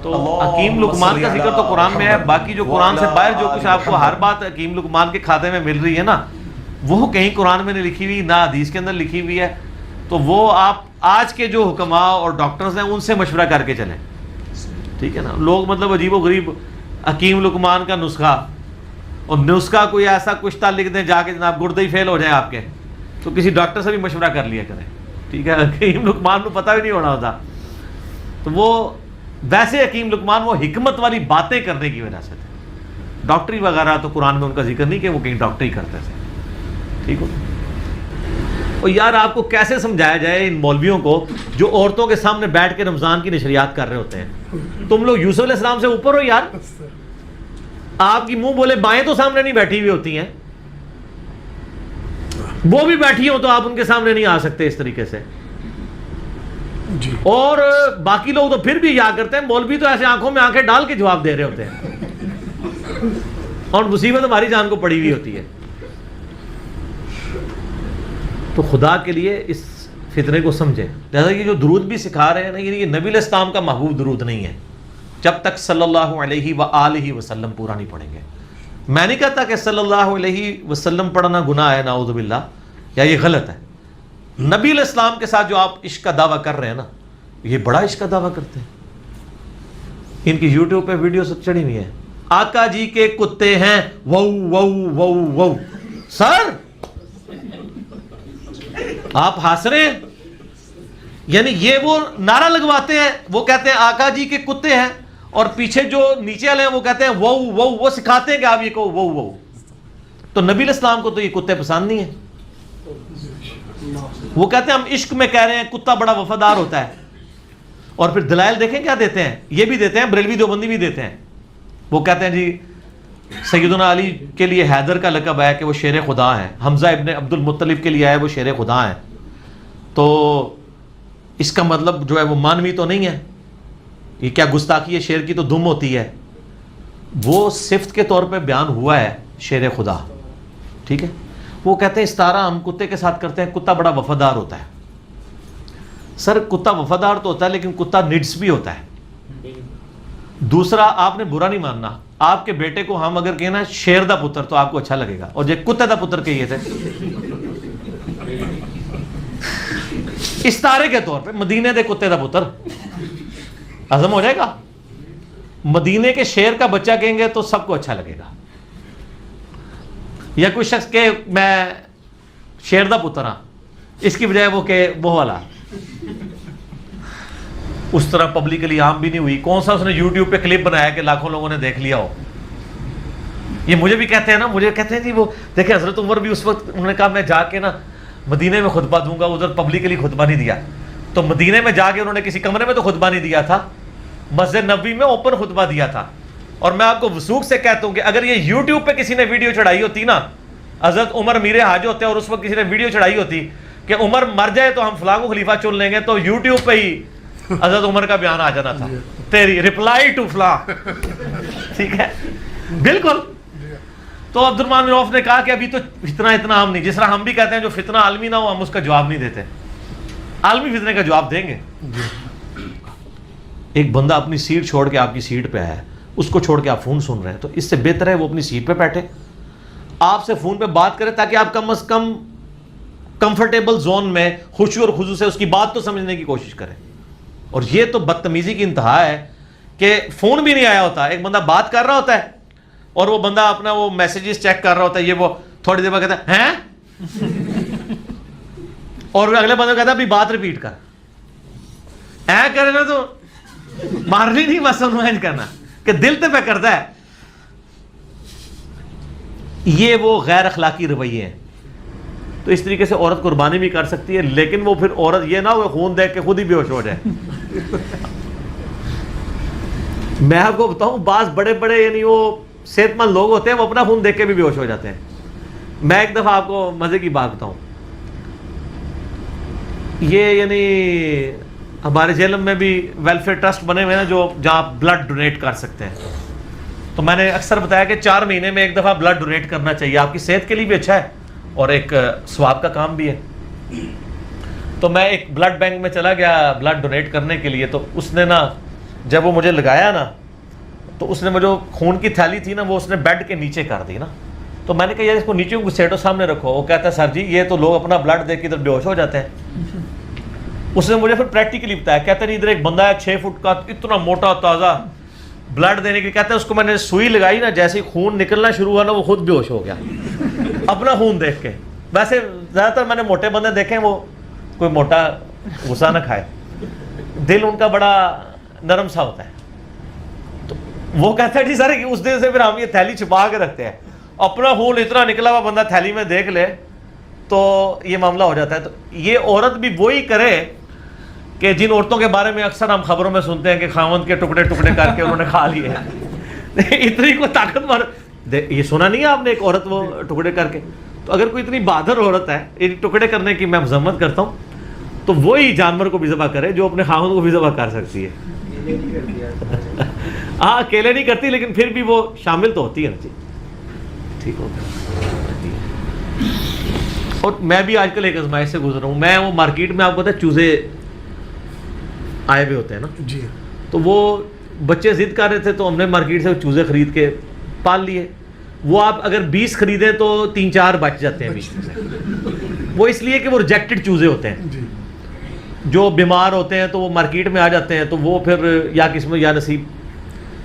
تو حکیم لقمان کا ذکر تو قرآن میں ہے، باقی جو قرآن سے باہر جو کچھ آپ کو ہر بات حکیم لقمان کے کھاتے میں مل رہی ہے نا، وہ کہیں قرآن میں نہیں لکھی ہوئی، نہ حدیث کے اندر لکھی ہوئی ہے. تو وہ آپ آج کے جو حکماء اور ڈاکٹرز ہیں ان سے مشورہ کر کے چلیں، ٹھیک ہے نا. لوگ مطلب عجیب و غریب حکیم لقمان کا نسخہ، اور نسخہ کوئی ایسا کچھ تھا لکھ دیں جا کے جناب گردے ہی فیل ہو جائیں آپ کے، تو کسی ڈاکٹر سے بھی مشورہ کر لیا کریں، ٹھیک ہے. حکیم لقمان کو پتہ بھی نہیں ہونا ہوتا. تو وہ ویسے حکیم لقمان وہ حکمت والی باتیں کرنے کی وجہ سے تھے. ڈاکٹری وغیرہ تو قرآن میں ان کا ذکر نہیں کہ وہ کہیں ڈاکٹری کرتے تھے، ٹھیک ہو. اور یار آپ کو کیسے سمجھایا جائے ان مولویوں کو جو عورتوں کے سامنے بیٹھ کے رمضان کی نشریات کر رہے ہوتے ہیں. تم لوگ یوسف علیہ السلام سے اوپر ہو یار. آپ کی منہ بولے بائیں تو سامنے نہیں بیٹھی ہوئی ہوتی ہیں، وہ بھی بیٹھی ہوں تو آپ ان کے سامنے نہیں آ سکتے اس طریقے سے. اور باقی لوگ تو پھر بھی یا کرتے ہیں، مولوی تو ایسے آنکھوں میں آنکھیں ڈال کے جواب دے رہے ہوتے ہیں، اور مصیبت ہماری جان کو پڑی ہوئی ہوتی ہے. تو خدا کے لیے اس فتنے کو سمجھیں. لہذا یہ جو درود بھی سکھا رہے ہیں نا، یہ نبی علیہ السلام کا محبوب درود نہیں ہے جب تک صلی اللہ علیہ وآلہ وسلم پورا نہیں پڑھیں گے. میں نہیں کہتا کہ صلی اللہ علیہ وسلم پڑھنا گناہ ہے، نعوذ باللہ، یا یہ غلط ہے. نبی علیہ السلام کے ساتھ جو آپ عشق کا دعویٰ کر رہے ہیں نا، یہ بڑا عشق کا دعویٰ کرتے ہیں. ان کی یوٹیوب پہ ویڈیو سب چڑھی ہوئی ہے، آقا جی کے کتے ہیں وو وو وو وو. سر آپ ہنس رہے ہیں، یعنی یہ وہ نعرہ لگواتے ہیں، وہ کہتے ہیں آقا جی کے کتے ہیں، اور پیچھے جو نیچے والے ہیں وہ کہتے ہیں وو وو. وہ سکھاتے ہیں کہ آپ یہ کہو وو وو. تو نبی علیہ السلام کو تو یہ کتے پسند نہیں ہیں. وہ کہتے ہیں ہم عشق میں کہہ رہے ہیں کتا بڑا وفادار ہوتا ہے. اور پھر دلائل دیکھیں کیا دیتے ہیں، یہ بھی دیتے ہیں، بریلوی دیوبندی بھی دیتے ہیں. وہ کہتے ہیں جی سیدنا علی کے لیے حیدر کا لقب ہے کہ وہ شیر خدا ہیں، حمزہ ابن عبد المطلب کے لیے ہے وہ شیر خدا ہیں. تو اس کا مطلب جو ہے وہ مانوی تو نہیں ہے، یہ کیا گستاخی ہے، شیر کی تو دم ہوتی ہے. وہ صفت کے طور پہ بیان ہوا ہے شیر خدا، ٹھیک ہے. وہ کہتے ہیں استعارہ ہم کتے کے ساتھ کرتے ہیں، کتا بڑا وفادار ہوتا ہے. سر کتا وفادار تو ہوتا ہے لیکن کتا نڈس بھی ہوتا ہے. دوسرا آپ نے برا نہیں ماننا، آپ کے بیٹے کو ہم اگر کہنا شیر دا پتر تو آپ کو اچھا لگے گا، اور جو کتے دا پتر کہیے تھے استعارے کے طور پہ مدینے دے کتے دا پتر ہضم ہو جائے گا. مدینے کے شیر کا بچہ کہیں گے تو سب کو اچھا لگے گا. یا کوئی شخص کہ میں شیر دا پتر ہاں، اس کی بجائے وہ کہ وہ والا، اس طرح پبلکلی عام بھی نہیں ہوئی. کون سا اس نے یوٹیوب پہ کلپ بنایا کہ لاکھوں لوگوں نے دیکھ لیا ہو. یہ مجھے بھی کہتے ہیں نا، مجھے کہتے ہیں جی وہ دیکھیں حضرت عمر بھی اس وقت انہوں نے کہا میں جا کے نا مدینے میں خطبہ دوں گا، ادھر پبلکلی خطبہ نہیں دیا. تو مدینے میں جا کے انہوں نے کسی کمرے میں تو خطبہ نہیں دیا تھا، مسجد نبوی میں اوپن خطبہ دیا تھا. اور میں آپ کو وثوق سے کہتا ہوں کہ اگر یہ یوٹیوب پہ کسی نے ویڈیو چڑھائی ہوتی نا، حضرت عمر میرے حاج ہوتے اور اس وقت کسی نے ویڈیو چڑھائی ہوتی کہ عمر مر جائے تو ہم فلاں کو خلیفہ چن لیں گے، تو یوٹیوب پہ ہی حضرت عمر کا بیان آ جانا تھا، تیری ریپلائی ٹو فلاں، ٹھیک ہے بالکل. تو عبد الرحمن بن عوف نے کہا کہ ابھی تو فتنہ اتنا عام نہیں، جس طرح ہم بھی کہتے ہیں جو فتنہ عالمی نہ ہو ہم اس کا جواب نہیں دیتے، عالمی فتنے کا جواب دیں گے. ایک بندہ اپنی سیٹ چھوڑ کے آپ کی سیٹ پہ آیا ہے، اس کو چھوڑ کے آپ فون سن رہے ہیں، تو اس سے بہتر ہے وہ اپنی سیٹ پہ بیٹھے آپ سے فون پہ بات کرے، تاکہ آپ کم از کم کمفرٹیبل زون میں خوشی اور خضوع سے اس کی بات تو سمجھنے کی کوشش کریں. اور یہ تو بدتمیزی کی انتہا ہے کہ فون بھی نہیں آیا ہوتا، ایک بندہ بات کر رہا ہوتا ہے اور وہ بندہ اپنا وہ میسیجز چیک کر رہا ہوتا ہے، یہ وہ تھوڑی دیر بعد کہتا ہے ہیں، اور اگلے بندے کہتا ہے ابھی بات ریپیٹ کر. کرے نا تو مارنی نہیں، بس انوائن کرنا کہ دل تے پہ کرتا ہے. یہ وہ غیر اخلاقی رویے ہیں. تو اس طریقے سے عورت قربانی بھی کر سکتی ہے، لیکن وہ پھر عورت یہ نہ ہو خون دیکھ کے خود ہی بے ہوش ہو جائے. میں آپ کو بتاؤں بعض بڑے بڑے یعنی وہ صحت مند لوگ ہوتے ہیں، وہ اپنا خون دیکھ کے بھی بے ہوش ہو جاتے ہیں. میں ایک دفعہ آپ کو مزے کی بات بتاؤں، یہ یعنی ہمارے جیلم میں بھی ویلفیئر ٹرسٹ بنے ہوئے ہیں جو جہاں بلڈ ڈونیٹ کر سکتے ہیں. تو میں نے اکثر بتایا کہ 4 مہینے میں ایک دفعہ بلڈ ڈونیٹ کرنا چاہیے، آپ کی صحت کے لیے بھی اچھا ہے اور ایک ثواب کا کام بھی ہے. تو میں ایک بلڈ بینک میں چلا گیا بلڈ ڈونیٹ کرنے کے لیے. تو اس نے نا جب وہ مجھے لگایا نا تو اس نے مجھے خون کی تھیلی تھی نا وہ اس نے بیڈ کے نیچے کر دی نا. تو میں نے کہا یار اس کو نیچے گھسیٹو سامنے رکھو. وہ کہتا ہے سر جی یہ تو لوگ اپنا بلڈ دیکھ کے ادھر بے ہوش ہو جاتے ہیں. اس نے مجھے پھر پریکٹیکلی بتایا, کہتا نہیں ادھر ایک بندہ ہے 6 فٹ کا اتنا موٹا تازہ بلڈ دینے کے, کہتا ہے اس کو میں نے سوئی لگائی نا جیسے خون نکلنا شروع ہوا نا وہ خود بے ہوش ہو گیا اپنا خون دیکھ کے. ویسے زیادہ تر میں نے موٹے بندے دیکھے وہ کوئی موٹا غصہ نہ کھائے, دل ان کا بڑا نرم سا ہوتا ہے. تو وہ کہتا ہے جی سر اس دن سے پھر ہم یہ تھیلی چھپا کے رکھتے ہیں, اپنا خون اتنا نکلا ہوا بندہ تھیلی میں دیکھ لے تو یہ معاملہ ہو جاتا ہے. تو یہ عورت بھی وہی کرے کہ جن عورتوں کے بارے میں اکثر ہم خبروں میں سنتے ہیں کہ خاوند کے ٹکڑے ٹکڑے کر کے انہوں نے کھا لیے. اتنی کوئی طاقتور, یہ سنا نہیں ہے آپ نے ایک عورت وہ ٹکڑے کر کے. تو اگر کوئی اتنی بہادر عورت ہے ان ٹکڑے کرنے کی میں مذمت کرتا ہوں, تو وہی جانور کو بھی ذبح کرے جو اپنے خاوند کو بھی ذبح کر سکتی ہے. ہاں اکیلے نہیں کرتی لیکن پھر بھی وہ شامل تو ہوتی ہے نا. جی ٹھیک ہو گیا. اور میں بھی آج کل ایک آزمائش سے گزر رہا ہوں. میں وہ مارکیٹ میں آپ کو پتا ہے چوزے آئے ہوئے ہوتے ہیں نا جی, تو وہ بچے ضد کر رہے تھے تو ہم نے مارکیٹ سے چوزے خرید کے پال لیے. وہ آپ اگر 20 خریدیں تو 3-4 بچ جاتے ہیں 20 میں سے. وہ اس لیے کہ وہ ریجیکٹڈ چوزے ہوتے ہیں جو بیمار ہوتے ہیں تو وہ مارکیٹ میں آ جاتے ہیں, تو وہ پھر یا قسمت یا نصیب.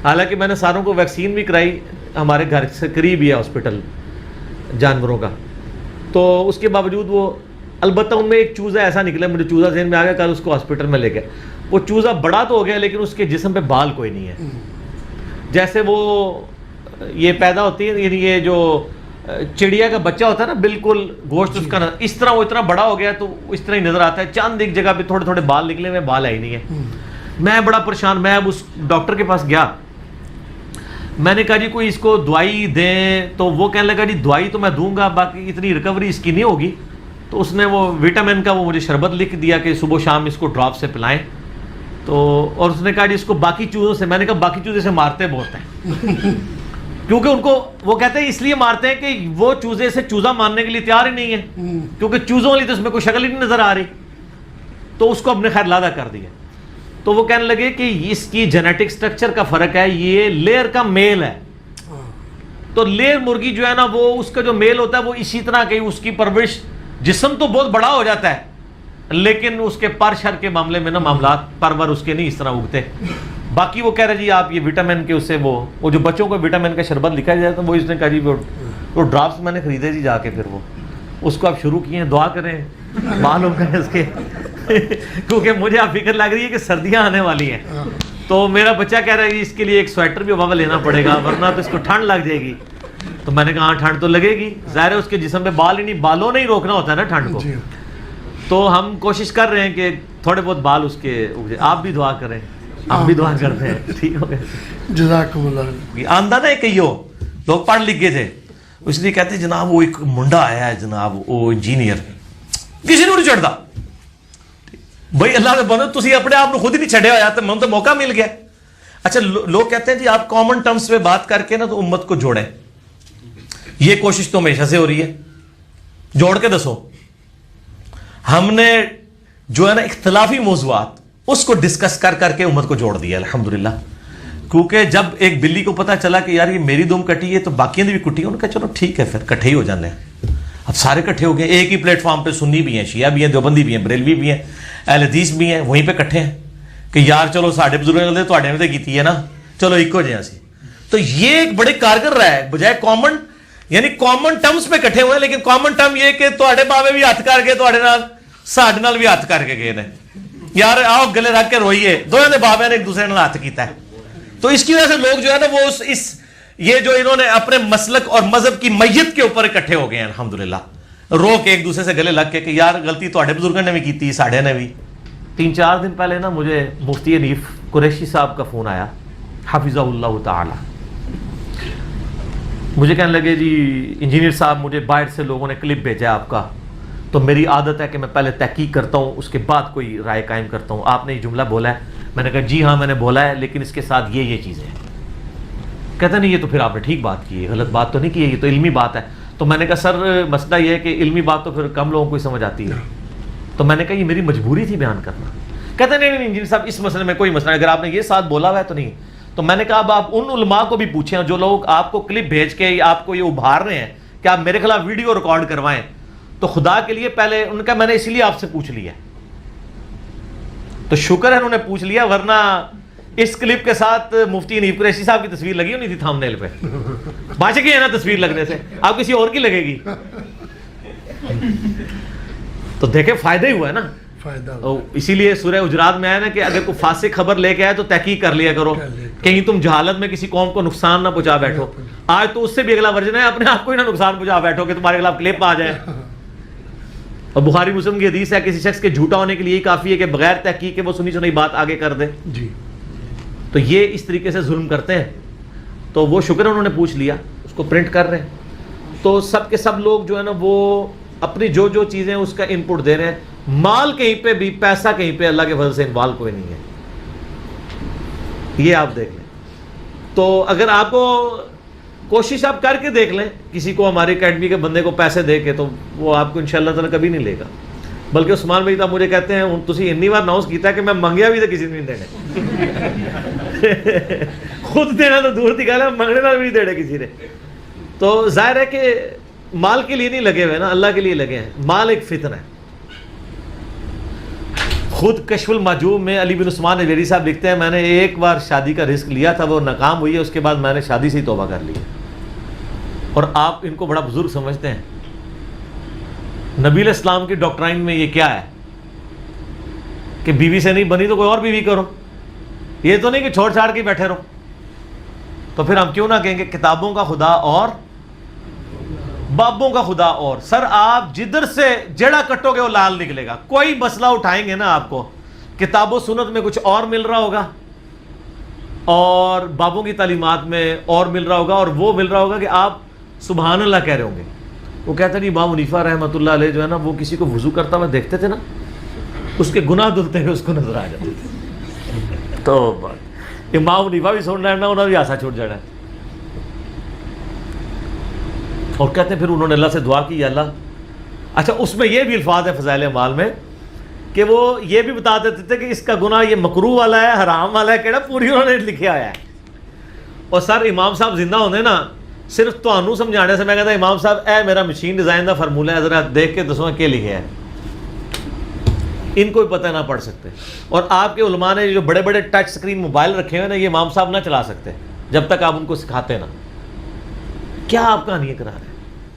حالانکہ میں نے ساروں کو ویکسین بھی کرائی, ہمارے گھر سے قریب ہی ہے ہاسپٹل جانوروں کا, تو اس کے باوجود وہ البتہ ان میں ایک چوزہ ایسا نکلا, مجھے چوزہ ذہن میں آ گیا, کل اس کو ہاسپٹل میں لے گئے. وہ چوزہ بڑا تو ہو گیا لیکن اس کے جسم پہ بال کوئی نہیں ہے. جیسے وہ یہ پیدا ہوتی ہے, یعنی یہ جو چڑیا کا بچہ ہوتا ہے نا بالکل گوشت اس کا اس طرح وہ اتنا بڑا ہو گیا تو اس طرح ہی نظر آتا ہے. چاند ایک جگہ پہ تھوڑے تھوڑے بال نکلے ہوئے, بال ہے ہی نہیں ہے. میں بڑا پریشان, میں اب اس ڈاکٹر کے پاس گیا, میں نے کہا جی کوئی اس کو دوائی دیں, تو وہ کہنے لگا جی دوائی تو میں دوں گا باقی اتنی ریکوری اس کی نہیں ہوگی. تو اس نے وہ وٹامن کا وہ مجھے شربت لکھ دیا کہ صبح شام اس کو ڈراپ سے پلائیں. تو اور اس نے کہا جی اس کو باقی چوزوں سے, میں نے کہا باقی چوزے سے مارتے بہت ہیں کیونکہ ان کو وہ کہتے ہیں اس لیے مارتے ہیں کہ وہ چوزے سے چوزہ مارنے کے لیے تیار ہی نہیں ہے, کیونکہ چوزوں والی تو اس میں کوئی شکل ہی نہیں نظر آ رہی. تو اس کو اپنے خیر لادا کر دیا. تو وہ کہنے لگے کہ اس کی جینیٹک سٹرکچر کا فرق ہے, یہ لیئر کا میل ہے. تو لیئر مرغی جو ہے نا وہ اس کا جو میل ہوتا ہے وہ اسی طرح کہ اس کی پرورش, جسم تو بہت بڑا ہو جاتا ہے لیکن اس کے پر شر کے معاملے میں نا معاملات پرور اس کے نہیں اس طرح اگتے. باقی وہ کہہ رہے جی آپ یہ وٹامن کے اس سے وہ جو بچوں کو وٹامن کا شربت لکھا جائے تو وہ اس نے کہا جی وہ ڈراپس میں نے خریدے جی جا کے, پھر وہ اس کو آپ شروع کیے ہیں. دعا کریں معلوم کریں اس کے کیونکہ مجھے اب فکر لگ رہی ہے کہ سردیاں آنے والی ہیں. تو میرا بچہ کہہ رہا ہے اس کے لیے ایک سویٹر بھی بابا لینا پڑے گا ورنہ تو اس کو ٹھنڈ لگ جائے گی. تو میں نے کہا ہاں ٹھنڈ تو لگے گی, ظاہر ہے اس کے جسم پہ بال ہی نہیں, بالوں نے ہی روکنا ہوتا ہے نا ٹھنڈ کو. تو ہم کوشش کر رہے ہیں کہ تھوڑے بہت بال اس کے اگے. آپ بھی دعا کریں, آپ بھی دعا کرتے ہیں. ٹھیک ہو گیا, جزاکم اللہ. آمدہ نا کہیو لوگ پڑھ لکھ گئے تھے, اس لیے کہتے ہیں جناب وہ ایک منڈا آیا ہے جناب وہ انجینئر, کسی نے نہیں چڑھتا. بھائی اللہ نے بندو تسی اپنے آپ خود ہی نہیں چھڑے ہوا تو من تو موقع مل گیا. اچھا لوگ کہتے ہیں جی آپ کامن ٹرمز پہ بات کر کے نا تو امت کو جوڑیں. یہ کوشش تو ہمیشہ سے ہو رہی ہے, جوڑ کے دسو. ہم نے جو ہے نا اختلافی موضوعات اس کو ڈسکس کر کر کے امت کو جوڑ دیا الحمدللہ. کیونکہ جب ایک بلی کو پتا چلا کہ یار یہ میری دم کٹی ہے تو باقیوں نے بھی کٹی ہے, انہوں نے کہا چلو ٹھیک ہے پھر کٹھے ہی ہو جانے ہیں. اب سارے کٹھے ہو گئے ایک ہی پلیٹ فارم پہ, سنی بھی ہیں, شیعہ بھی ہیں, دیوبندی بھی ہیں, بریلوی بھی ہیں, اہل حدیث بھی ہیں, وہیں پہ کٹھے ہیں کہ یار چلو ساڈے بزرگوں نے تواڈے نے کیتی ہے نا, چلو ایکو جہاں سی. تو یہ ایک بڑے کارگر رہا ہے بجائے کامن, یعنی کامن ٹرمز پہ کٹھے ہوئے ہیں لیکن کامن ٹرم یہ کہ تواڈے بابے بھی ہاتھ کر کے تواڈے نال ساڈے نال بھی ہاتھ کر کے گئے نے, یار آؤ گلے رکھ کے روئیے, دونوں نے بابے نے ایک دوسرے نے ہاتھ کیتا ہے. تو اس کی وجہ سے لوگ جو ہے نا وہ اس یہ جو انہوں نے اپنے مسلک اور مذہب کی میت کے اوپر اکٹھے ہو گئے ہیں الحمدللہ, رو کے ایک دوسرے سے گلے لگ کے کہ یار غلطی تواڈے بزرگوں نے بھی کیتی, ساڈے نے بھی. 3-4 دن پہلے نا مجھے مفتی حنیف قریشی صاحب کا فون آیا حفظہ اللہ تعالی. مجھے کہنے لگے جی انجینئر صاحب مجھے باہر سے لوگوں نے کلپ بھیجا ہے آپ کا, تو میری عادت ہے کہ میں پہلے تحقیق کرتا ہوں اس کے بعد کوئی رائے قائم کرتا ہوں. آپ نے یہ جملہ بولا ہے. میں نے کہا جی ہاں میں نے بولا ہے لیکن اس کے ساتھ یہ چیزیں ہیں. کہتا نہیں یہ تو پھر آپ نے ٹھیک بات کی ہے, غلط بات تو نہیں کی ہے, یہ تو علمی بات ہے. تو میں نے کہا سر مسئلہ یہ ہے کہ علمی بات تو پھر کم لوگوں کو ہی سمجھ آتی ہے. تو میں نے کہا یہ میری مجبوری تھی بیان کرنا. کہتے نہیں انجینئر صاحب اس مسئلے میں کوئی مسئلہ نہیں, اگر آپ نے یہ ساتھ بولا ہوا ہے تو نہیں. تو میں نے کہا اب آپ ان علماء کو بھی پوچھیں جو لوگ آپ کو کلپ بھیج کے آپ کو یہ ابھار رہے ہیں کہ آپ میرے خلاف ویڈیو ریکارڈ کروائیں, تو خدا کے لیے پہلے ان کا میں نے اسی لیے آپ سے پوچھ لیا. تو شکر ہے انہوں نے پوچھ لیا, ورنہ اس کلپ کے ساتھ مفتی انیف قریشی صاحب کی تصویر لگی ہونی تھی تھامنیل پہ. بچ گئی ہے نا تصویر لگنے سے, آپ کسی اور کی لگے گی. تو دیکھیں فائدہ ہی ہوا ہے نا. اسی لیے سورہ حجرات میں آیا نا کہ اگر کوئی فاسق خبر لے کے آئے تو تحقیق کر لیا کرو, کہیں تم جہالت میں کسی قوم کو نقصان نہ پہنچا بیٹھو. آج تو اس سے بھی اگلا ورژن ہے, اپنے آپ کو ہی نہ نقصان پہنچا بیٹھو کہ تمہارے خلاف کلپ آ جائے. اور بخاری مسلم کی حدیث ہے کسی شخص کے جھوٹا ہونے کے لیے کافی ہے کہ بغیر تحقیق کے وہ سنی سنی بات آگے کر دے. جی تو یہ اس طریقے سے ظلم کرتے ہیں. تو وہ شکر انہوں نے پوچھ لیا, اس کو پرنٹ کر رہے ہیں. تو سب کے سب لوگ جو ہے نا وہ اپنی جو جو چیزیں اس کا ان پٹ دے رہے ہیں. مال کہیں پہ بھی, پیسہ کہیں پہ اللہ کے فضل سے انوالو کوئی نہیں ہے, یہ آپ دیکھ لیں. تو اگر آپ کو کوشش آپ کر کے دیکھ لیں, کسی کو ہماری اکیڈمی کے بندے کو پیسے دے کے, تو وہ آپ کو انشاءاللہ تعالیٰ کبھی نہیں لے گا. بلکہ عثمان بھائی صاحب مجھے کہتے ہیں تسی اتنی بار اناؤنس کیتا ہے کہ میں منگیا بھی تو کسی نے نہیں دینے. خود دینا تو دور کی گل ہے, منگنے بھی نہیں دینے کسی نے. تو ظاہر ہے کہ مال کے لیے نہیں لگے ہوئے نا, اللہ کے لیے لگے ہیں. مال ایک فتنہ ہے. خود کشف المحجوب میں علی بن عثمان نجیری صاحب لکھتے ہیں میں نے ایک بار شادی کا رزق لیا تھا, وہ ناکام ہوئی ہے, اس کے بعد میں نے شادی سے ہی توبہ کر لی. اور آپ ان کو بڑا بزرگ سمجھتے ہیں. نبی علیہ السلام کی ڈاکٹرائن میں یہ کیا ہے کہ بیوی سے نہیں بنی تو کوئی اور بیوی کرو, یہ تو نہیں کہ چھوڑ چھاڑ کے بیٹھے رہو. تو پھر ہم کیوں نہ کہیں گے کتابوں کا خدا اور بابوں کا خدا اور. سر آپ جدھر سے جڑا کٹو گے وہ لال نکلے گا. کوئی مسئلہ اٹھائیں گے نا آپ کو کتاب و سنت میں کچھ اور مل رہا ہوگا اور بابوں کی تعلیمات میں اور مل رہا ہوگا, اور وہ مل رہا ہوگا کہ آپ سبحان اللہ کہہ رہے ہوں گے. وہ کہتے ہیں امام حنیفہ رحمۃ اللہ علیہ جو ہے نا وہ کسی کو وضو کرتا ہوا دیکھتے تھے نا, اس کے گناہ دھلتے ہوئے اس کو نظر آ جاتے تھے. تو امام حنیفہ بھی سن رہے ہیں نا, انہوں نے بھی آسا چھوٹ جانا ہے. اور کہتے ہیں پھر انہوں نے اللہ سے دعا کی, یا اللہ. اچھا اس میں یہ بھی الفاظ ہے فضائل اعمال میں کہ وہ یہ بھی بتا دیتے تھے کہ اس کا گناہ یہ مکروہ والا ہے, حرام والا ہے, کہنا پوری انہوں نے لکھا ہوا ہے. اور سر امام صاحب زندہ ہونے نا صرف تو سمجھانے سے میں کہتا امام صاحب اے میرا مشین ڈیزائن کا فارمولہ ہے, ذرا دیکھ کے دسو کیا لکھے ہے. ان کو بھی پتہ نہ پڑھ سکتے. اور آپ کے علماء نے جو بڑے بڑے ٹچ سکرین موبائل رکھے ہوئے نا, یہ امام صاحب نہ چلا سکتے جب تک آپ ان کو سکھاتے نا. کیا آپ کہانیاں کرا رہے ہیں.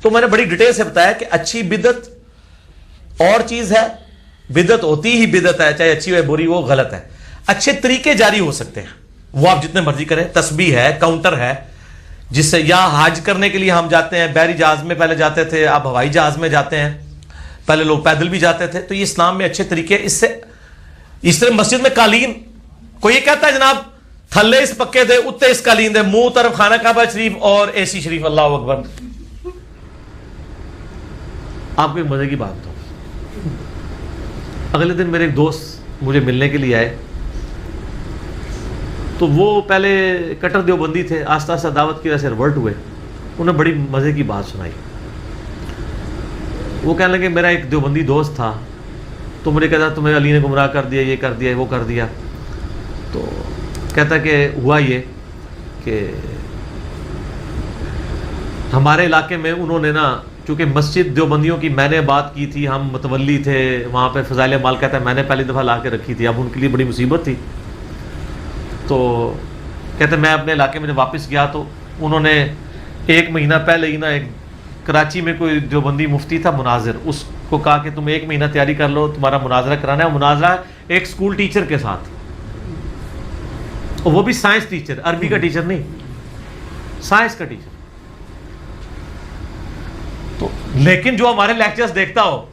تو میں نے بڑی ڈیٹیل سے بتایا کہ اچھی بدعت اور چیز ہے, بدعت ہوتی ہی بدعت ہے, چاہے اچھی ہو بری وہ غلط ہے. اچھے طریقے جاری ہو سکتے ہیں, وہ آپ جتنے مرضی کریں. تسبیح ہے, کاؤنٹر ہے, جس سے یا حج کرنے کے لیے ہم جاتے ہیں, بحری جہاز میں پہلے جاتے تھے, اب ہوائی جہاز میں جاتے ہیں, پہلے لوگ پیدل بھی جاتے تھے. تو یہ اسلام میں اچھے طریقے. اس سے اس طرح مسجد میں قالین, کوئی یہ کہتا ہے جناب تھلے اس پکے دے اتنے اس قالین دے, منہ طرف خانہ کعبہ شریف اور اے سی شریف, اللہ اکبر. آپ کو ایک مزے کی بات تو, اگلے دن میرے ایک دوست مجھے ملنے کے لیے آئے. تو وہ پہلے کٹر دیوبندی تھے, آہستہ آہستہ دعوت کی وجہ سے ریورٹ ہوئے. انہوں نے بڑی مزے کی بات سنائی. وہ کہنے لگے میرا ایک دیوبندی دوست تھا, تو مجھے کہتا تمہیں علی نے گمراہ کر دیا, یہ کر دیا, وہ کر دیا. تو کہتا کہ ہوا یہ کہ ہمارے علاقے میں انہوں نے نا, چونکہ مسجد دیوبندیوں کی میں نے بات کی تھی, ہم متولی تھے وہاں پہ, فضائل اعمال کہتا ہے میں نے پہلی دفعہ لا کے رکھی تھی, اب ان کے لیے بڑی مصیبت تھی. تو کہتے میں اپنے علاقے میں جب واپس گیا تو انہوں نے ایک مہینہ پہلے ہی نا ایک کراچی میں کوئی دیوبندی مفتی تھا مناظر, اس کو کہا کہ تم ایک مہینہ تیاری کر لو, تمہارا مناظرہ کرانا ہے. مناظرہ ایک اسکول ٹیچر کے ساتھ, اور وہ بھی سائنس ٹیچر, عربی کا ٹیچر نہیں, سائنس کا ٹیچر. تو لیکن جو ہمارے لیکچرز دیکھتا ہو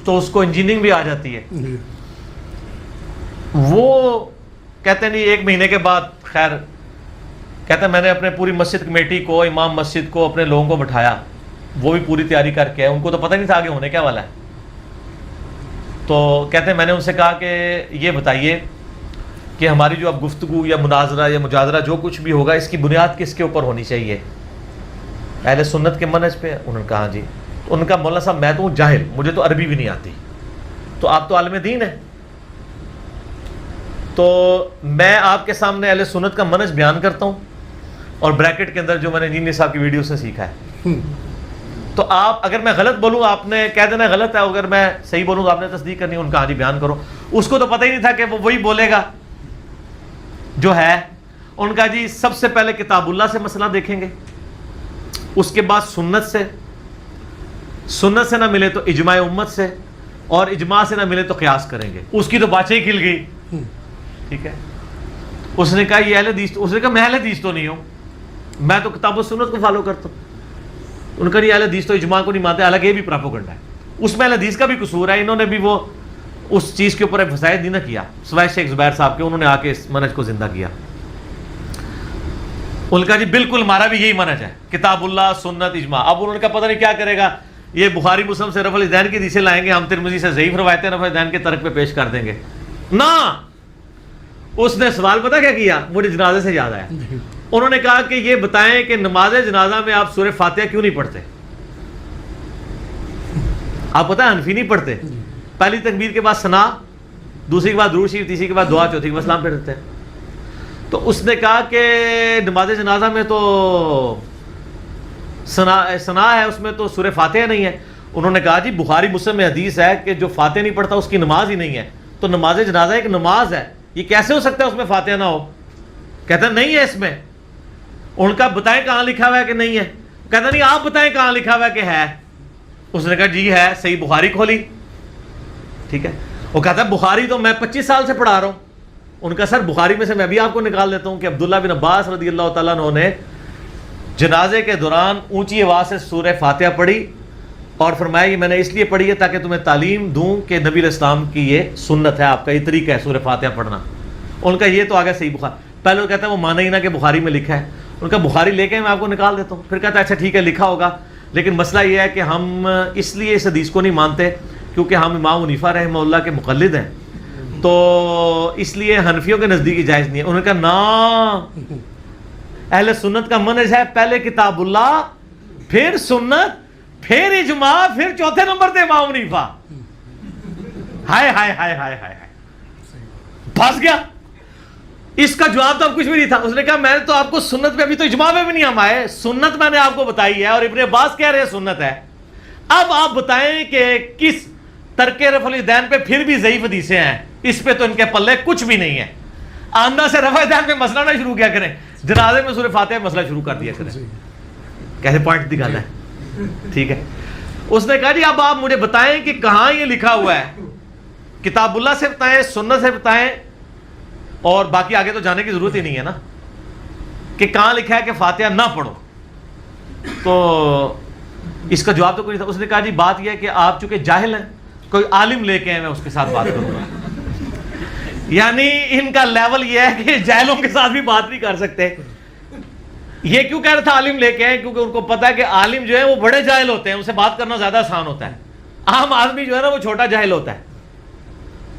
تو اس کو انجینئرنگ بھی آ جاتی ہے. وہ کہتے نہیں ایک مہینے کے بعد, خیر کہتے ہیں میں نے اپنے پوری مسجد کمیٹی کو, امام مسجد کو, اپنے لوگوں کو بٹھایا, وہ بھی پوری تیاری کر کے, ان کو تو پتہ نہیں تھا آگے ہونے کیا والا ہے. تو کہتے ہیں میں نے ان سے کہا کہ یہ بتائیے کہ ہماری جو اب گفتگو یا مناظرہ یا مجادلہ جو کچھ بھی ہوگا, اس کی بنیاد کس کے اوپر ہونی چاہیے, اہل سنت کے منہج پہ. انہوں نے کہا جی. تو ان کا مولانا صاحب میں تو ہوں جاہل, مجھے تو عربی بھی نہیں آتی, تو آپ تو عالم دین ہیں, تو میں آپ کے سامنے اہل سنت کا منہج بیان کرتا ہوں اور بریکٹ کے اندر جو میں نے انجینئر صاحب کی ویڈیو سے سیکھا ہے. تو آپ اگر میں غلط بولوں آپ نے کہہ دینا غلط ہے, اگر میں صحیح بولوں تو آپ نے تصدیق کرنی, ان کا ہاں جی بیان کرو. اس کو تو پتہ ہی نہیں تھا کہ وہ وہی بولے گا جو ہے. ان کا جی سب سے پہلے کتاب اللہ سے مسئلہ دیکھیں گے, اس کے بعد سنت سے نہ ملے تو اجماع امت سے, اور اجماع سے نہ ملے تو قیاس کریں گے. اس کی تو باتیں ہی کھل گئی. ٹھیک ہے, اس نے کہا یہ اہل حدیث, اس نے کہا میں اہل حدیث تو نہیں ہوں, میں تو کتاب و سنت کو فالو کرتا ہوں. ان کا یہ اہل حدیث تو اجماع کو نہیں مانتے, حالانکہ یہ بھی پراپوگنڈا ہے. اس میں اہل حدیث کا بھی قصور ہے, انہوں نے بھی وہ اس چیز کے اوپر فسائد نہیں نہ کیا سوائے شیخ زبیر صاحب کے, انہوں نے آ کے اس منہج کو زندہ کیا. ان کا جی بالکل ہمارا بھی یہی منہج ہے, کتاب اللہ سنت اجماع. اب انہوں نے کہا پتہ نہیں کیا کرے گا, یہ بخاری مسلم سے رفع الیدین کی حدیثیں لائیں گے, ہم ترمذی سے ضعیف روایتیں رفع الیدین کے ترک پہ پیش کر دیں گے. نہ, اس نے سوال پتہ کیا کیا, مجھے جنازے سے یاد آیا. انہوں نے کہا کہ یہ بتائیں کہ نماز جنازہ میں آپ سورہ فاتحہ کیوں نہیں پڑھتے؟ آپ پتہ ہے حنفی نہیں پڑھتے, پہلی تکبیر کے بعد ثنا, دوسری کے بعد درود شریف, تیسری کے بعد دعا, چوتھی کے بعد سلام پڑھتے ہیں. تو اس نے کہا کہ نماز جنازہ میں تو ثنا ہے, اس میں تو سورہ فاتحہ نہیں ہے. انہوں نے کہا جی بخاری مسلم میں حدیث ہے کہ جو فاتحہ نہیں پڑھتا اس کی نماز ہی نہیں ہے. تو نماز جنازہ ایک نماز ہے, یہ کیسے ہو سکتا ہے اس میں فاتحہ نہ ہو؟ کہتا ہے نہیں ہے اس میں. ان کا بتائیں کہاں لکھا ہوا ہے کہ نہیں ہے؟ کہتا نہیں آپ بتائیں کہاں لکھا ہوا ہے کہ ہے. اس نے کہا جی ہے, صحیح بخاری کھولی. ٹھیک ہے, وہ کہتا ہے بخاری تو میں 25 سال سے پڑھا رہا ہوں. ان کا سر بخاری میں سے میں بھی آپ کو نکال دیتا ہوں کہ عبداللہ بن عباس رضی اللہ تعالیٰ عنہ نے جنازے کے دوران اونچی آواز سے سورہ فاتحہ پڑھی اور فرمایا یہ میں نے اس لیے پڑھی ہے تاکہ تمہیں تعلیم دوں کہ نبی علیہ السلام کی یہ سنت ہے, آپ کا یہ طریقہ ہے سورہ فاتحہ پڑھنا. ان کا یہ تو آگے صحیح بخاری. پہلے وہ کہتا ہے وہ مانا ہی نہ کہ بخاری میں لکھا ہے. ان کا بخاری لے کے میں آپ کو نکال دیتا ہوں. پھر کہتا ہے اچھا ٹھیک ہے لکھا ہوگا, لیکن مسئلہ یہ ہے کہ ہم اس لیے اس حدیث کو نہیں مانتے کیونکہ ہم امام حنیفہ رحمہ اللہ کے مقلد ہیں, تو اس لیے حنفیوں کے نزدیک جائز نہیں ہے. انہوں نے کہا نا, اہل سنت کا منہج ہے پہلے کتاب اللہ, پھر سنت, پھر اجماع, پھر چوتھے نمبر پہ امام حنیفہ. ہائے ہائے ہائے ہائے ہائے, پھنس گیا. اس کا جواب تو اب کچھ بھی نہیں تھا. اس نے کہا میں تو آپ کو سنت پہ, ابھی تو اجماع میں بھی نہیں ہم آئے, سنت میں نے آپ کو بتائی ہے اور ابن عباس کہہ رہے ہیں سنت ہے. اب آپ بتائیں کہ کس ترک رفع الیدین پہ پھر بھی ضعیف حدیثیں ہیں, اس پہ تو ان کے پلے کچھ بھی نہیں ہے. آندہ سے رفع الیدین پہ مسئلہ نہ شروع کیا کریں, جنازے میں سورہ فاتحہ مسئلہ شروع کر دیا کریں. کیسے پوائنٹ دکھانا ہے. ٹھیک ہے, اس نے کہا جی اب آپ مجھے بتائیں کہ کہاں یہ لکھا ہوا ہے, کتاب اللہ سے بتائیں, سنت سے بتائیں, اور باقی آگے تو جانے کی ضرورت ہی نہیں ہے نا کہ کہاں لکھا ہے کہ فاتحہ نہ پڑھو. تو اس کا جواب تو کوئی نہیں تھا. اس نے کہا جی بات یہ ہے کہ آپ چونکہ جاہل ہیں, کوئی عالم لے کے ہیں, میں اس کے ساتھ بات کروں گا. یعنی ان کا لیول یہ ہے کہ جاہلوں کے ساتھ بھی بات نہیں کر سکتے. یہ کیوں کہہ رہا تھا عالم لے کے ہیں, کیونکہ ان کو پتا ہے کہ عالم جو ہے وہ بڑے جاہل ہوتے ہیں, ان سے بات کرنا زیادہ آسان ہوتا ہے. عام آدمی جو ہے نا وہ چھوٹا جاہل ہوتا ہے.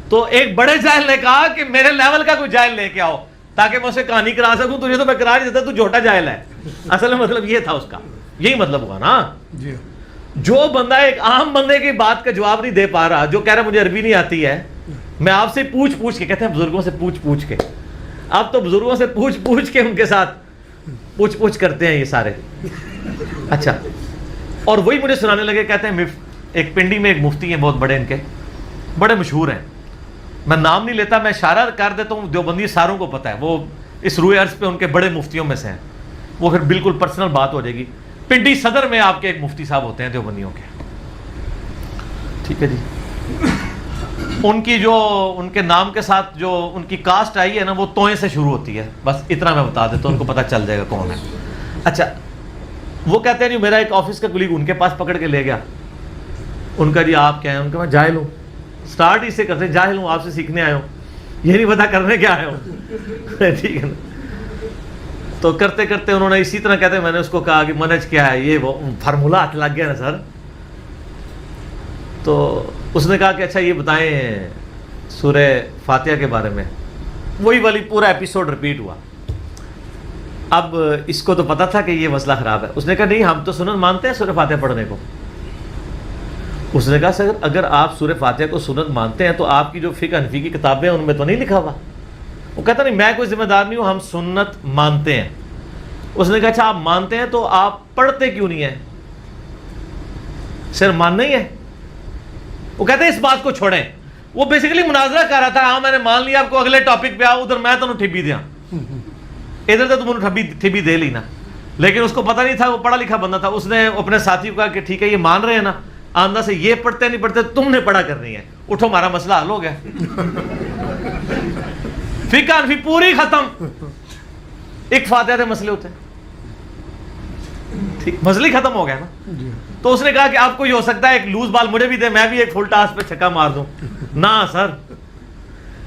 تو ایک بڑے جاہل نے کہا کہ میرے لیول کا کوئی جاہل لے کے آؤ تاکہ میں اسے کہانی کرا سکوں. تجھے تو میں کرا نہیں دیتا, تو چھوٹا جاہل ہے. اصل میں مطلب یہ تھا اس کا, یہی مطلب ہوا نا. جو بندہ ایک عام بندے کی بات کا جواب نہیں دے پا رہا, جو کہہ رہا مجھے عربی نہیں آتی ہے, میں آپ سے پوچھ کے, کہتے ہیں بزرگوں سے پوچھ کے, اب تو بزرگوں سے پوچھ کے ان کے ساتھ پوچھ کرتے ہیں یہ سارے. اچھا, اور وہی مجھے سنانے لگے, کہتے ہیں ایک پنڈی میں ایک مفتی ہیں بہت بڑے, ان کے بڑے مشہور ہیں, میں نام نہیں لیتا, میں اشارہ کر دیتا ہوں, دیوبندی ساروں کو پتہ ہے, وہ اس روئے عرض پہ ان کے بڑے مفتیوں میں سے ہیں, وہ پھر بالکل پرسنل بات ہو جائے گی. پنڈی صدر میں آپ کے ایک مفتی صاحب ہوتے ہیں دیوبندیوں کے. ٹھیک ہے جی, ان کی جو ان کے نام کے ساتھ جو ان کی کاسٹ آئی ہے نا وہ توئیں سے شروع ہوتی ہے, بس اتنا میں بتا دیتا ہوں, ان کو پتہ چل جائے گا کون ہے. اچھا, وہ کہتے ہیں جی میرا ایک آفس کا کلیگ ان کے پاس پکڑ کے لے گیا. ان کا جی آپ کیا ہیں؟ ان کا میں جاہل ہوں. سٹارٹ اس سے کرتے ہیں, جاہل ہوں, آپ سے سیکھنے آئے ہوں, یہ نہیں پتا کرنے کیا آئے ہوں. ٹھیک ہے نا. تو کرتے کرتے انہوں نے اسی طرح کہتے ہیں, میں نے اس کو کہا کہ منہج کیا ہے, یہ وہ فارمولہ ہاتھ لگ گیا نا سر. تو اس نے کہا کہ اچھا یہ بتائیں سورہ فاتحہ کے بارے میں. وہی والی پورا ایپیسوڈ رپیٹ ہوا. اب اس کو تو پتا تھا کہ یہ مسئلہ خراب ہے. اس نے کہا نہیں ہم تو سنت مانتے ہیں سورہ فاتحہ پڑھنے کو. اس نے کہا سر اگر آپ سورہ فاتحہ کو سنت مانتے ہیں تو آپ کی جو فقہ حنفی کی کتابیں ہیں ان میں تو نہیں لکھا ہوا وہ کہتا نہیں میں کوئی ذمہ دار نہیں ہوں, ہم سنت مانتے ہیں. اس نے کہا اچھا آپ مانتے ہیں تو آپ پڑھتے کیوں نہیں ہیں؟ صرف ماننا ہی ہے. وہ کہتے ہیں اس بات کو چھوڑیں. وہ بیسیکلی مناظرہ کر رہا تھا, ہاں میں نے مان لیا آپ کو, اگلے ٹاپک پہ آؤ, ادھر میں تمہیں ٹھبی دیا, ادھر تو تم نے ٹھبی دے لی نا. لیکن اس کو پتہ نہیں تھا, وہ پڑھا لکھا بندہ تھا. اس نے اپنے ساتھی کو کہا کہ ٹھیک ہے یہ مان رہے ہیں نا, آندہ سے یہ پڑھتے نہیں پڑھتے تم نے پڑھا کرنی ہے, اٹھو ہمارا مسئلہ حل ہو گیا. فقہ حنفی پوری ختم, ایک فاتحہ سے مسئلے ہوتے ہیں, ٹھیک مسئلہ ہی ختم ہو گیا نا. تو اس نے کہا کہ آپ کو یہ ہو سکتا ہے ایک لوز بال مجھے بھی دے, میں بھی ایک فل ٹاس پہ چھکا مار دوں. نہ سر,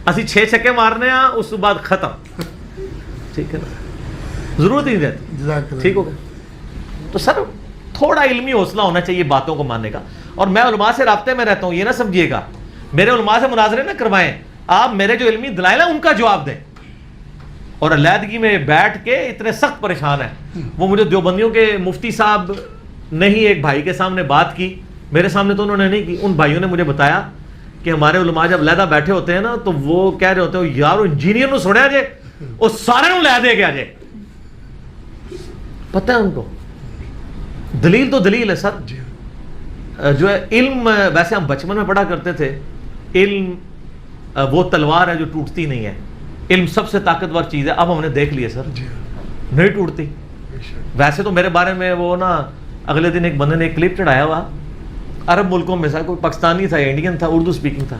اسی 6 چھکے مارنے ہیں, اس کے بعد ختم. ٹھیک ہے نا, ضرورت ہی نہیں رہتی. ٹھیک ہو گیا. تو سر تھوڑا علمی حوصلہ ہونا چاہیے باتوں کو ماننے کا. اور میں علماء سے رابطے میں رہتا ہوں, یہ نہ سمجھیے گا میرے علماء سے مناظرے نہ کروائیں, آپ میرے جو علمی دلائل ہیں ان کا جواب دیں. اور علیحدگی میں بیٹھ کے اتنے سخت پریشان ہیں. وہ مجھے دیوبندیوں کے مفتی صاحب نے ہی ایک بھائی کے سامنے بات کی, میرے سامنے تو انہوں نے نہیں کی. ان بھائیوں نے مجھے بتایا کہ ہمارے علماء جب علیحدہ بیٹھے ہوتے ہیں نا تو وہ کہہ رہے ہوتے ہیں یار انجینئر نو سنیا جے, وہ سارے نو لے دے گیا جے. پتہ ہے ان کو دلیل تو دلیل ہے سر. جو ہے علم, ویسے ہم بچپن میں پڑھا کرتے تھے, علم وہ تلوار ہے جو ٹوٹتی نہیں ہے. علم سب سے طاقتور چیز ہے. اب ہم نے دیکھ لیا سر, نہیں ٹوٹتی. ویسے تو میرے بارے میں وہ نا اگلے دن ایک بندے نے ایک کلپ چڑھایا ہوا عرب ملکوں میں سے, کوئی پاکستانی تھا, انڈین تھا, اردو سپیکنگ تھا.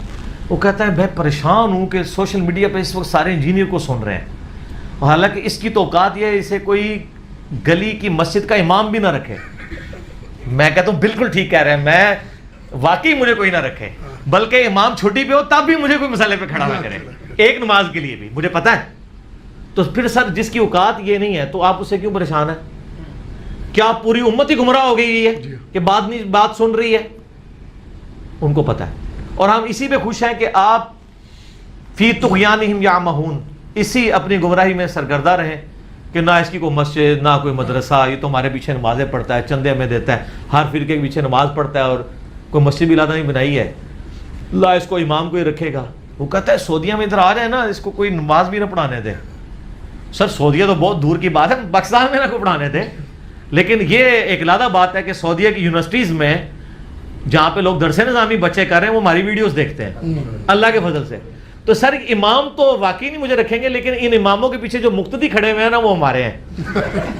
وہ کہتا ہے میں پریشان ہوں کہ سوشل میڈیا پہ اس وقت سارے انجینئر کو سن رہے ہیں, حالانکہ اس کی توقعات یہ ہے اسے کوئی گلی کی مسجد کا امام بھی نہ رکھے. میں کہتا ہوں بالکل ٹھیک کہہ رہے ہیں, میں واقعی مجھے کوئی نہ رکھے, بلکہ امام چھٹی پہ ہو تب بھی مجھے کوئی مسئلے پہ کھڑا نہ کرے, ایک نماز کے لیے بھی, مجھے پتہ ہے. تو پھر سر جس کی اوقات یہ نہیں ہے تو آپ اسے کیوں پریشان ہیں؟ کیا پوری امت ہی گمراہ ہو گئی ہے کہ بات سن رہی ہے؟ ان کو پتہ ہے. اور ہم اسی پہ خوش ہیں کہ آپ فی طغیانہم یعمہون, اسی اپنی گمراہی میں سرگردہ رہیں کہ نہ اس کی کوئی مسجد, نہ کوئی مدرسہ, یہ تو ہمارے پیچھے نمازیں پڑھتا ہے, چندے ہمیں دیتا ہے, ہر فرقے کے پیچھے نماز پڑھتا ہے, اور کوئی مسجد بھی لادا نہیں بنائی ہے, لا اس کو امام کو ہی رکھے گا. وہ کہتا ہے سعودیہ میں ادھر آ جائے نا, اس کو کوئی نماز بھی نہ پڑھانے دے. سر سعودیہ تو بہت دور کی بات ہے, پاکستان میں نہ کوئی پڑھانے دے. لیکن یہ ایک علیحدہ بات ہے کہ سعودیہ کی یونیورسٹیز میں جہاں پہ لوگ درس نظامی بچے کر رہے ہیں وہ ہماری ویڈیوز دیکھتے ہیں اللہ کے فضل سے. تو سر امام تو واقعی نہیں مجھے رکھیں گے, لیکن ان اماموں کے پیچھے جو مقتدی کھڑے ہوئے ہیں نا وہ ہمارے ہیں.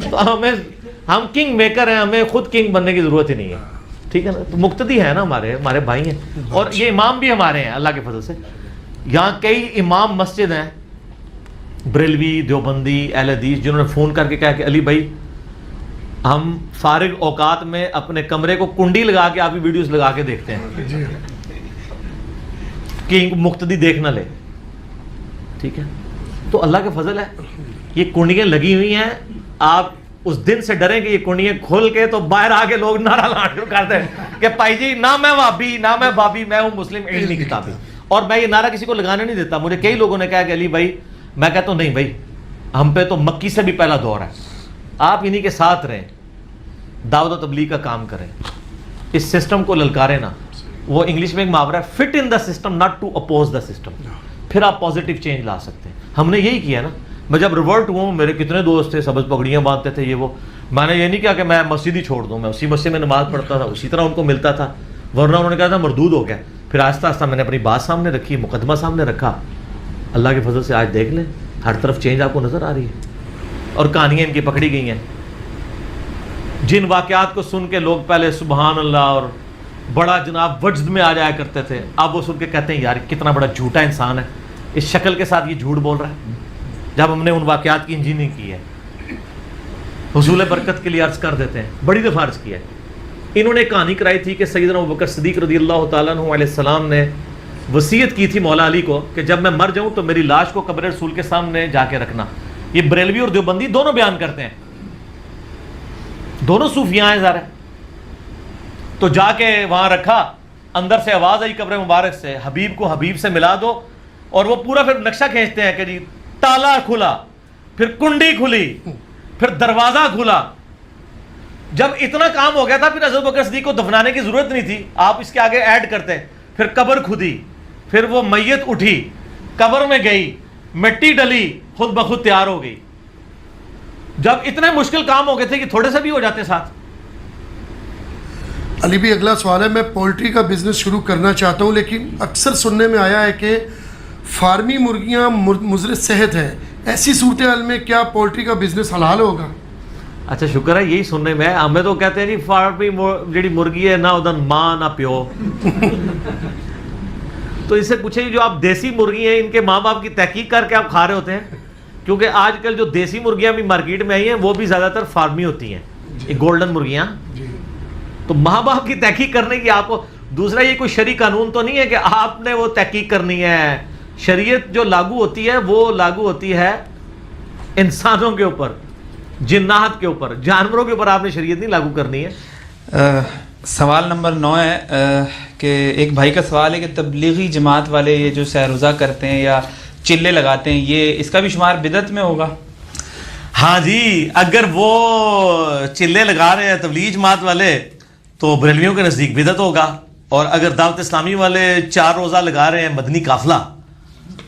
تو ہم کنگ میکر ہیں, ہمیں خود کنگ بننے کی ضرورت ہی نہیں ہے. ٹھیک ہے نا, تو مقتدی ہے نا ہمارے بھائی ہیں, اور یہ امام بھی ہمارے ہیں اللہ کے فضل سے. یہاں کئی امام مسجد ہیں بریلوی, دیوبندی, اہل حدیث, جنہوں نے فون کر کے کہا کہ علی بھائی ہم فارغ اوقات میں اپنے کمرے کو کنڈی لگا کے آپ کی ویڈیوز لگا کے دیکھتے ہیں کہ مقتدی دیکھ نہ لے. ٹھیک ہے, تو اللہ کے فضل ہے یہ کنڈیاں لگی ہوئی ہیں. آپ اس دن سے ڈریں کہ یہ کنڈیاں کھول کے تو باہر آ کے لوگ نعرہ لانا شروع کرتے ہیں کہ پائی جی نہ میں وابی, نہ میں بابی, میں ہوں مسلم علمی کتابی. اور میں یہ نعرہ کسی کو لگانے نہیں دیتا. مجھے کئی لوگوں نے کہا کہ علی بھائی, میں کہتا ہوں نہیں بھائی, ہم پہ تو مکی سے بھی پہلا دور ہے, آپ انہی کے ساتھ رہیں, دعوت و تبلیغ کا کام کریں, اس سسٹم کو للکاریں نا. وہ انگلش میں ایک محاورہ ہے, fit in the system not to oppose the system, پھر آپ پازیٹیو چینج لا سکتے ہیں. ہم نے یہی کیا نا. میں جب ریورٹ ہوا ہوں, میرے کتنے دوست تھے سبز پگڑیاں باندھتے تھے, یہ وہ, میں نے یہ نہیں کیا کہ میں مسجد ہی چھوڑ دوں, میں اسی مسجد میں نماز پڑھتا تھا, اسی طرح ان کو ملتا تھا, ورنہ انہوں نے کہا تھا مردود ہو گیا. پھر آہستہ آہستہ میں نے اپنی بات سامنے رکھی, مقدمہ سامنے رکھا. اللہ کے فضل سے آج دیکھ لیں ہر طرف چینج آپ کو نظر آ رہی ہے, اور کہانیاں ان کی پکڑی گئی ہیں. جن واقعات کو سن کے لوگ پہلے سبحان اللہ اور بڑا جناب وجد میں آ جایا کرتے تھے, اب وہ سن کے کہتے ہیں یار کتنا بڑا جھوٹا انسان ہے, اس شکل کے ساتھ یہ جھوٹ بول رہا ہے. جب ہم نے ان واقعات کی انجینئرنگ کی ہے, حصول برکت کے لیے عرض کر دیتے ہیں, بڑی دفعہ عرض کیا ہے. انہوں نے کہانی کرائی تھی کہ سیدنا ابوبکر صدیق رضی اللہ تعالیٰ عنہ علیہ السلام نے وصیت کی تھی مولا علی کو کہ جب میں مر جاؤں تو میری لاش کو قبر رسول کے سامنے جا کے رکھنا. یہ بریلوی اور دیوبندی دونوں بیان کرتے ہیں, دونوں صوفیاں ہیں ظاہر ہے. تو جا کے وہاں رکھا, اندر سے آواز آئی قبر مبارک سے, حبیب کو حبیب سے ملا دو. اور وہ پورا پھر نقشہ کھینچتے ہیں کہ جی تالا کھلا, پھر کنڈی کھلی, پھر دروازہ کھلا. جب اتنا کام ہو گیا تھا پھر حضرت بکر صدیق کو دفنانے کی ضرورت نہیں تھی, آپ اس کے آگے ایڈ کرتے ہیں. پھر قبر کھدی, پھر وہ میت اٹھی, قبر میں گئی, مٹی ڈلی خود بخود تیار ہو گئی. جب اتنے مشکل کام ہو گئے تھے کہ تھوڑے سے بھی ہو جاتے ساتھ. علی بھی اگلا سوال ہے, میں پولٹری کا بزنس شروع کرنا چاہتا ہوں, لیکن اکثر سننے میں آیا ہے کہ فارمی مرغیاں مضر صحت ہیں, ایسی صورتحال میں کیا پولٹری کا بزنس حلال ہوگا؟ اچھا شکر ہے یہی سننے میں. ہمیں تو کہتے ہیں جی فارمی جڑی مرغی ہے نہ ادھر ماں نہ پیو. تو اس سے پوچھیں جو آپ دیسی مرغی ہیں ان کے ماں باپ کی تحقیق کر کے آپ کھا رہے ہوتے ہیں, کیونکہ آج کل جو دیسی مرغیاں بھی مارکیٹ میں آئی ہیں وہ بھی زیادہ تر فارمی ہوتی ہیں, یہ گولڈن مرغیاں. تو ماں باپ کی تحقیق کرنے کی آپ کو, دوسرا یہ کوئی شرعی قانون تو نہیں ہے کہ آپ نے وہ تحقیق کرنی ہے. شریعت جو لاگو ہوتی ہے وہ لاگو ہوتی ہے انسانوں کے اوپر, جنات کے اوپر, جانوروں کے اوپر آپ نے شریعت نہیں لاگو کرنی ہے. سوال نمبر 9 ہے کہ ایک بھائی کا سوال ہے کہ تبلیغی جماعت والے یہ جو سحر روزہ کرتے ہیں یا چلے لگاتے ہیں, یہ اس کا بھی شمار بدعت میں ہوگا؟ ہاں جی, اگر وہ چلے لگا رہے ہیں تبلیغی جماعت والے تو بریلویوں کے نزدیک بدعت ہوگا, اور اگر دعوت اسلامی والے 4 روزہ لگا رہے ہیں مدنی قافلہ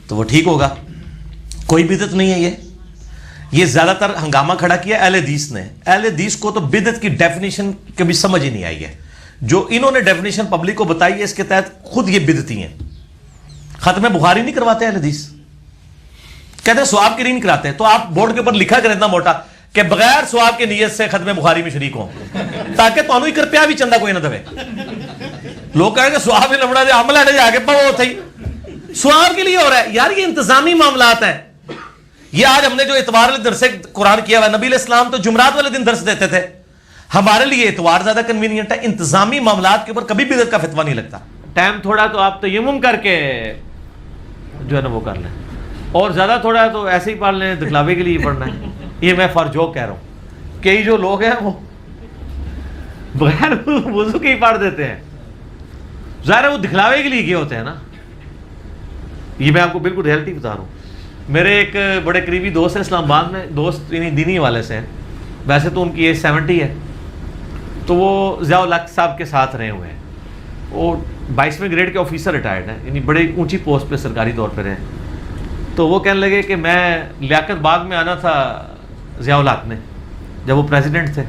تو وہ ٹھیک ہوگا, کوئی بدعت نہیں ہے. یہ زیادہ تر ہنگامہ کھڑا کیا اہل حدیث نے. اہل حدیث کو تو بدعت کی ڈیفینیشن کبھی سمجھ ہی نہیں آئی ہے. جو انہوں نے ڈیفینیشن پبلک کو بتائی ہے اس کے تحت خود یہ بدعتی ہیں. ختم بخاری نہیں کرواتے اہل حدیث, کہتے ہیں ثواب کے لیے نہیں کراتے. تو آپ بورڈ کے اوپر لکھا کریں اتنا موٹا کہ بغیر ثواب کی نیت سے ختم بخاری میں شریک ہوں, تاکہ تمہیں کر پیا بھی چندہ کوئی نہ دے. لوگ کہیں گے ثواب ہی لبڑا دے عمل ہے جا کے پڑھو تھے, ثواب کے لیے ہو رہا ہے. یار یہ انتظامی معاملات ہیں. یہ آج ہم نے جو اتوار والے درس قرآن کیا ہوا, نبی علیہ السلام تو جمعرات والے دن درس دیتے تھے, ہمارے لیے اتوار زیادہ کنوینئنٹ ہے. انتظامی معاملات کے اوپر کبھی بدعت کا فتویٰ نہیں لگتا. ٹائم تھوڑا تو آپ تیمم کر کے جو ہے نا وہ کر لیں, اور زیادہ تھوڑا تو ایسے ہی پڑھ لیں, دکھلاوے کے لیے پڑھنا ہے. یہ میں فار جوک کہہ رہا ہوں. کئی جو لوگ ہیں وہ بغیر وضو کے ہی پڑھ دیتے ہیں, ظاہر ہے وہ دکھلاوے کے لیے کیے ہوتے ہیں نا. یہ میں آپ کو بالکل ریئلٹی بتا رہا ہوں. میرے ایک بڑے قریبی دوست ہیں اسلام آباد میں, دوست یعنی دینی والے سے ہیں, ویسے تو ان کی ایج 70 ہے, تو وہ ضیاء الحق صاحب کے ساتھ رہے ہوئے ہیں. وہ 22ویں گریڈ کے آفیسر ریٹائرڈ ہیں, یعنی بڑے اونچی پوسٹ پہ سرکاری طور پہ رہے. تو وہ کہنے لگے کہ میں لیاقت باغ میں آنا تھا ضیاء الحق نے جب وہ پریزیڈنٹ تھے,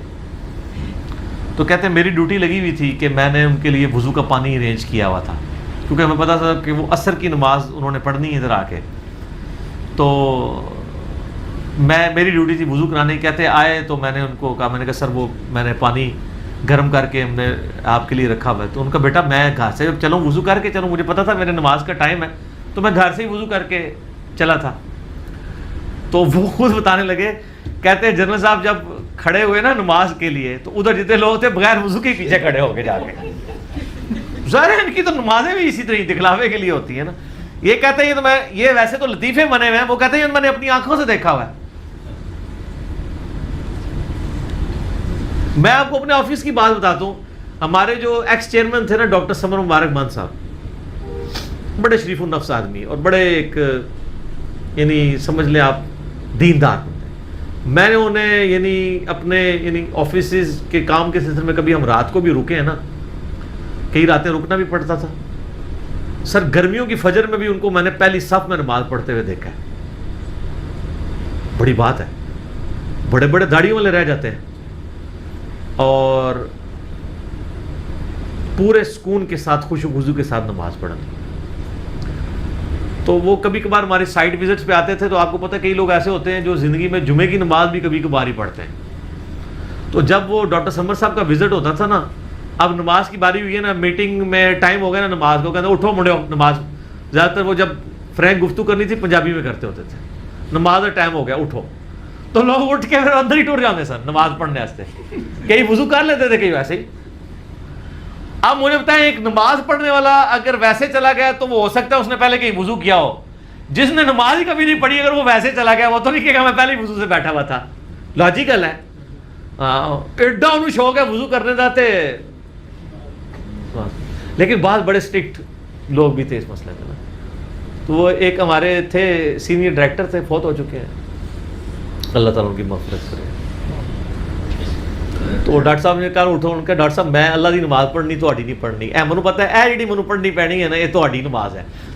تو کہتے ہیں میری ڈیوٹی لگی ہوئی تھی کہ میں نے ان کے لیے وضو کا پانی ارینج کیا ہوا تھا, کیونکہ ہمیں پتا تھا کہ وہ عصر کی نماز انہوں نے پڑھنی ہے ادھر آ کے. تو میری ڈیوٹی تھی وضو کرانے کی. کہتے آئے تو میں نے ان کو کہا, میں نے کہا سر وہ میں نے پانی گرم کر کے ہم نے آپ کے لیے رکھا ہوا ہے. تو ان کا بیٹا میں گھر سے چلوں وضو کر کے چلوں, مجھے پتا تھا میرے نماز کا ٹائم ہے, تو میں گھر سے ہی وضو کر کے چلا تھا. تو وہ خود بتانے لگے, کہتے ہیں جنرل صاحب جب کھڑے ہوئے نا نماز کے لیے تو ادھر جتنے لوگ تھے بغیر وضو کے پیچھے کھڑے ہو کے جا کے. ظاہر ہے ان کی تو نمازیں بھی اسی طرح دکھلاوے کے لیے ہوتی ہیں نا. یہ کہتے ہیں یہ ویسے تو لطیفے بنے ہوئے ہیں, وہ کہتے ہیں میں نے اپنی آنکھوں سے دیکھا ہوا ہے. میں آپ کو اپنے آفس کی بات بتاتا ہوں. ہمارے جو ایکس چیئرمین تھے نا ڈاکٹر سمر مبارک مان صاحب, بڑے شریف النفس آدمی اور بڑے ایک یعنی سمجھ لیں آپ دیندار. میں نے انہیں یعنی اپنے یعنی آفیسز کے کام کے سلسلے میں کبھی ہم رات کو بھی رکے ہیں نا, کئی راتیں رکنا بھی پڑتا تھا. سر گرمیوں کی فجر میں بھی ان کو میں نے پہلی صف میں نماز پڑھتے ہوئے دیکھا ہے. بڑی بات ہے, بڑے بڑے داڑھیوں والے رہ جاتے ہیں اور پورے سکون کے ساتھ خوش و خضو کے ساتھ نماز پڑھنا. تو وہ کبھی کبھار ہماری سائٹ وزٹس پہ آتے تھے, تو آپ کو پتہ ہے کئی لوگ ایسے ہوتے ہیں جو زندگی میں جمعے کی نماز بھی کبھی کبھار ہی پڑھتے ہیں. تو جب وہ ڈاکٹر سمر صاحب کا وزٹ ہوتا تھا نا, اب نماز کی باری ہوئی ہے نا, میٹنگ میں ٹائم ہو گیا نا نماز کو, کہتے اٹھو مڑو نماز. زیادہ تر وہ جب فرینک گفتگو کرنی تھی پنجابی میں کرتے ہوتے تھے, نماز کا ٹائم ہو گیا اٹھو, تو لوگ اٹھ کے پھر اندر ہی ٹور جاتے سر نماز پڑھنے واسطے. کئی وضو کر لیتے تھے کئی ویسے ہی. اب مجھے بتائیں ایک نماز پڑھنے والا اگر ویسے چلا گیا تو وہ ہو سکتا ہے اس نے پہلے کہیں وضو کیا ہو. جس نے نماز ہی کبھی نہیں پڑھی اگر وہ ویسے چلا گیا وہ تو نہیں کہے گا میں پہلے ہی وضو سے بیٹھا ہوا تھا. لاجیکل ہے. ایڈا انہوں شوق ہے وضو کرنے کا, لیکن بعض بڑے اسٹرکٹ لوگ بھی تھے اس مسئلے میں نا. تو وہ ایک ہمارے تھے سینئر ڈائریکٹر تھے, فوت ہو چکے ہیں, اللہ تعالیٰ ان کی مغفرت کرے. تو ਡਾਕਟਰ ਸਾਹਿਬ ਨੇ ਕੱਲ੍ਹ ਉਠੋ ਉਨਕੇ ਡਾਕਟਰ ਸਾਹਿਬ ਮੈਂ ਅੱਲਾ ਦੀ ਨਮਾਜ਼ ਪੜ੍ਹਨੀ ਤੁਹਾਡੀ ਨਹੀਂ ਪੜ੍ਹਨੀ ਇਹ ਮੈਨੂੰ ਪਤਾ ਹੈ ਇਹ ਜਿਹੜੀ ਮੈਨੂੰ ਪੜ੍ਹਨੀ ਪੈਣੀ ਹੈ ਨਾ ਇਹ ਤੁਹਾਡੀ ਨਮਾਜ਼ ਹੈ